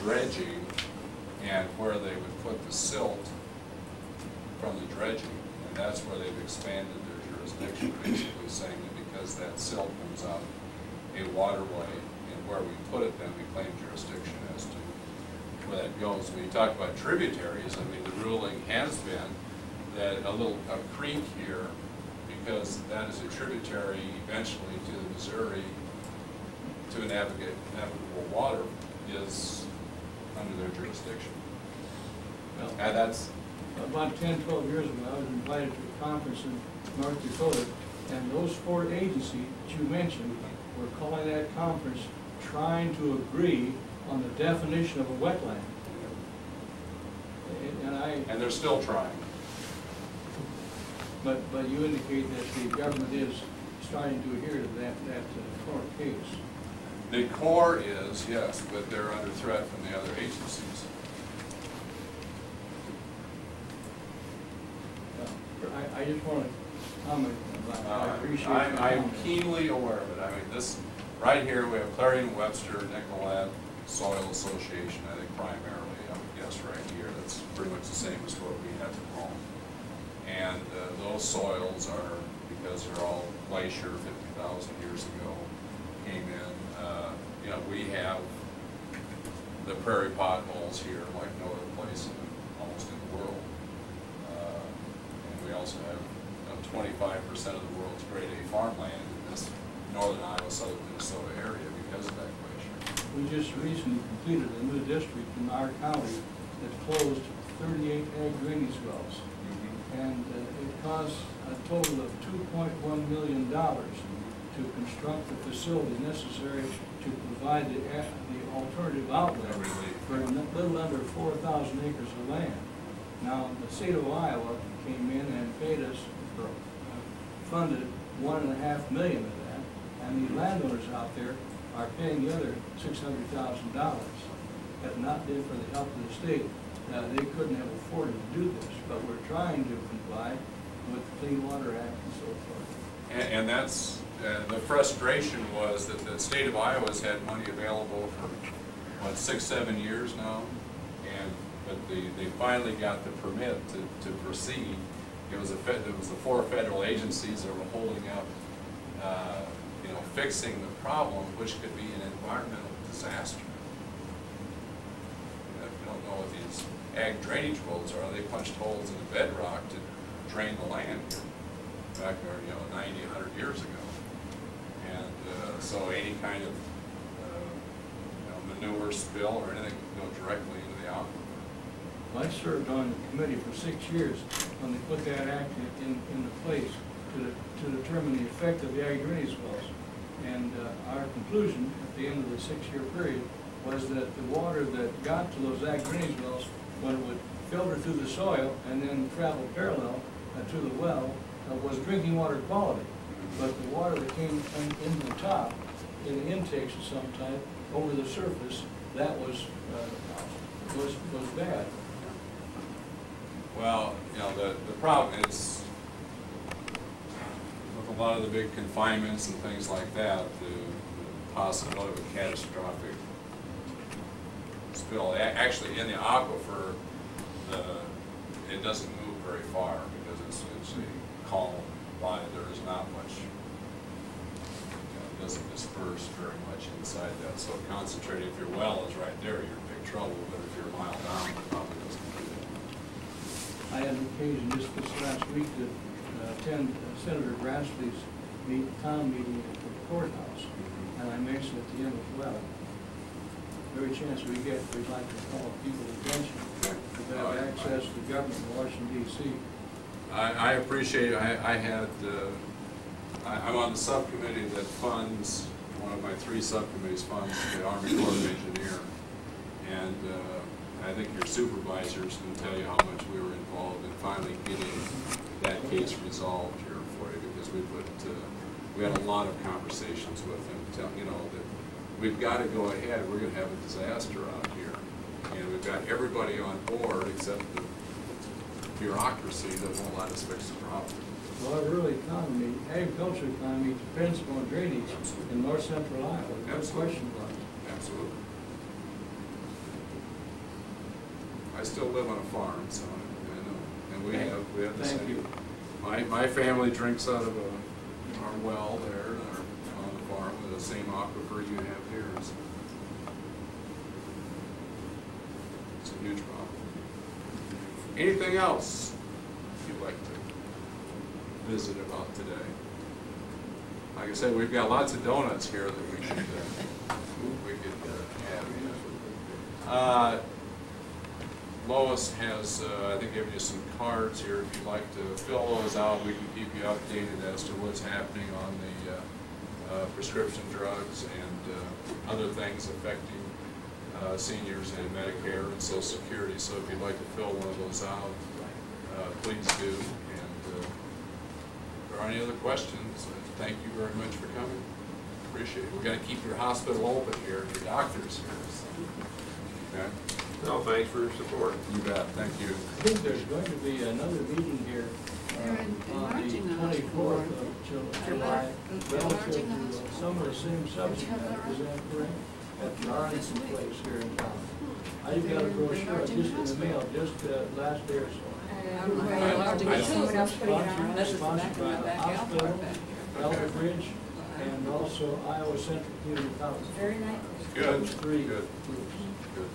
dredging and where they would put the silt from the dredging. And that's where they've expanded their jurisdiction, basically saying that because that silt comes out a waterway and where we put it, then we claim jurisdiction as to where that goes. When you talk about tributaries, I mean, the ruling has been that a creek here, because that is a tributary eventually to the Missouri, to navigable water, is under their jurisdiction. Well, and that's about 10, 12 years ago, I was invited to a conference in North Dakota, and those 4 agencies that you mentioned were calling that conference trying to agree on the definition of a wetland. And they're still trying. But you indicate that the government is starting to adhere to that court case. The Corps is, yes, but they're under threat from the other agencies. I just want to comment about that. I appreciate it. I'm keenly aware of it. I mean, this, right here, we have Clarion Webster, Nicolet Soil Association, I think primarily, I would guess right here. That's pretty much the same as what we have at home. And those soils are, because they're all glacier 50,000 years ago, came in. You know, we have the prairie potholes here like no other place almost in the world. And we also have 25% of the world's grade A farmland in this northern Iowa, southern Minnesota area because of that glacier. We just recently completed a new district in our county that closed 38 ag drainage wells. And it cost a total of $2.1 million to construct the facility necessary to provide the alternative outlet for a little under 4,000 acres of land. Now, the state of Iowa came in and paid us, funded $1.5 million of that, and the landowners out there are paying the other $600,000. Had it not been for the help of the state, they couldn't have afforded to do this, but we're trying to comply with the Clean Water Act and so forth. And that's, the frustration was that the state of Iowa's had money available for, what, 6, 7 years now? But they finally got the permit to proceed. It was the 4 federal agencies that were holding up, you know, fixing the problem, which could be an environmental disaster. You don't know what these ag drainage wells are. They punched holes in the bedrock to drain the land back there, you know, 90, 100 years ago. And so any kind of you know, manure spill or anything can go directly into the aquifer. Well, I served on the committee for 6 years when they put that act into place to determine the effect of the ag drainage wells. And our conclusion at the end of the 6-year period was that the water that got to those ag drainage wells, when it would filter through the soil and then travel parallel to the well, was drinking water quality. But the water that came in the top, in the intakes of some type, over the surface, that was bad. Well, you know, the problem is, with a lot of the big confinements and things like that, the possibility of a catastrophic spill. Actually, in the aquifer, it doesn't move very far because it's a calm line. There is not much, you know, it doesn't disperse very much inside that. So concentrated, if your well is right there, you're in big trouble. But if you're a mile down, it probably doesn't do that. I had an occasion just this last week to attend Senator Grassley's town meeting at the courthouse, and I mentioned at the end as well. Every chance we get, we'd like to call people's attention to have access to government in Washington, D.C. I appreciate it. I'm on the subcommittee that funds, one of my 3 subcommittees funds the Army Corps of Engineers. And I think your supervisors can tell you how much we were involved in finally getting that case resolved here for you, because we had a lot of conversations with him, you know, that we've got to go ahead. We're going to have a disaster out here, and we've got everybody on board except the bureaucracy that won't let us fix the problem. Well, our rural economy, agriculture economy, depends upon drainage in north central Iowa. No question about it. Absolutely. I still live on a farm, so I know. And we have the Thank same. you. My family drinks out of our well there on the farm with the same aquifer you have here. So it's a huge problem. Anything else you'd like to visit about today? Like I said, we've got lots of donuts here that we could have. Lois has, I think, given you some cards here. If you'd like to fill those out, we can keep you updated as to what's happening on the prescription drugs and other things affecting seniors and Medicare and Social Security. So if you'd like to fill one of those out, please do. And if there are any other questions, thank you very much for coming. Appreciate it. We're going to keep your hospital open here, your doctors here. So. Okay. No, thanks for your support. You bet. Thank you. I think there's going to be another meeting here on the 24th of July relative to some of the same subject matter. Is that correct? At the Arlington place here in town. I got a brochure just in the mail just last day or so. Sponsored by the hospital, Elder Bridge, and also Iowa Central Community College. Very nice. Good. Those three Good. groups. Good.